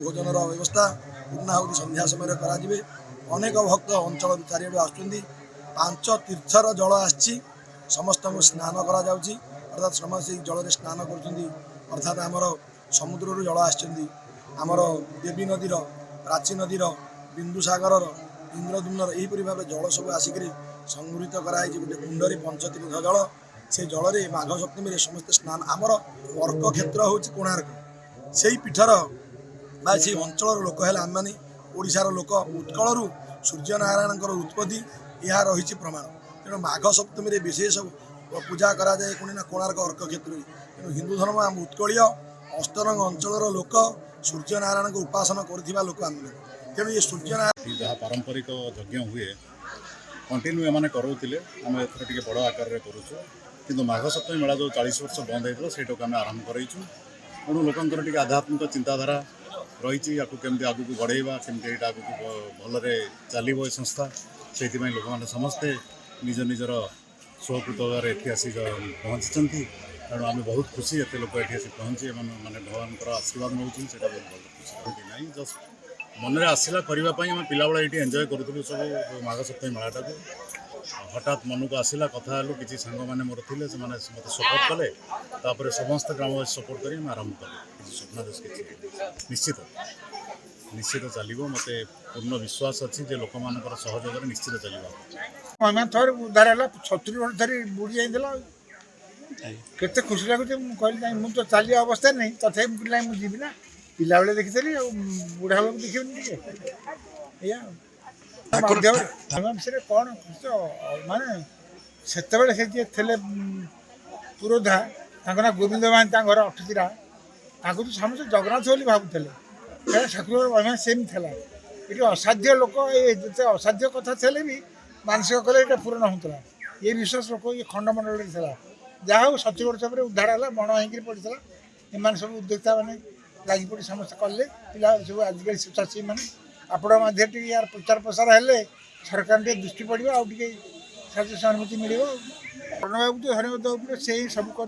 भोजन व्यवस्था पूर्णाहुति संध्या समय कराଯିबे। अनेक भक्त अंचल चारिआडु आसुचंदी। 5 तीर्थर जल आछि समस्त स्नान करा जाउची अर्थात समस्त जल स्नान करुचंदी अर्थात आमर समुद्र जल आछंदी आमर देवी नदीर प्राची नदीर बिंदुसागर इंद्रद्युम्नर यहीपरि भाव जल सब आसिक संगृहित कराई गोटे कुंडरी पंचतीर्थ जल से जल में माघ सप्तमी समस्त स्नान आमर अर्क क्षेत्र हूँ कोणार्क से पीठर से अंचल लोक है आम मैंने ओडार लोक उत्कल सूर्यनारायण उत्पत्ति यह रही प्रमाण। तेणु माघ सप्तमी विशेष पूजा कराए कौन ना कोणार्क अर्क क्षेत्र। तेणु हिंदू धर्म आम उत्कलीय अष्टरंग अंचल लोक सूर्यनारायण को उपासना करुवा लोक आम तेणु ये सूर्यनारायण जहाँ पारंपरिक यज्ञ हुए कंटिन्यू एम करोले आम एथर टे बड़ आकार में करुचु कि माघ सप्तमी मेला जो 40 वर्ष बंद होता से आरंभ करूँ। तेणु लोकंर टे आध्यात्मिक चिंताधारा रही केमती आगू को बढ़ेवा केमती आगू को भलरे चलो संस्था से लोक मैंने समस्ते निज निजर स्वकृत भाव ये आसी पहुँची। तेणु आम बहुत खुशी एत लोक ये आसी पहुँची मैंने भगवान आशीर्वाद नौ बहुत खुशी ना जस्ट मन में आसला करने आम पिला ये एंजय करूँ सब माघ सप्तमी मेलाटा को हठात मन को आसला कथा कि सांग मैंने मोर थे से मत सपोर्ट कले तापर समस्त ग्रामवासी सपोर्ट कर आरंभ कले स्वप्नादेश निश्चित निश्चित चलो मत पूर्ण विश्वास अच्छी जे लोक मान सहयोग निश्चित चलो थोड़े उद्धार है 70 वर्ष धरी बुड़ी जाइला केते खुशी लगुचे कहली मुझे तो चलिया अवस्था नहीं तथे पिला जीवी ना पिला बेले देखी बुढ़ा बेला देखिए विषय कौन माने से थे पुरोधा ना गोविंद महांती घर अठुरा तो समस्त जगन्नाथ बोली भावुले ठाकुर महिमा सेम था ये असाध्य लोक ये असाध्य कथा थे भी मानसिक कले ये पूरण होता ये विश्वास लोक ये खंडमंडल था जहाँ हूँ 70 वर्ष पर उद्धार है बण हो पड़ा एम सब उद्योक्ता मैंने लगी पड़ी समस्त कले पिला सब आजिकल चाषी मैंने आपण मध्य यार प्रचार प्रसार हेले सरकार टे दृष्टि पड़ो आउ टे साहाଯ୍य सहानुभूति मिल प्रणव बाबू तो हरिमत से सब कर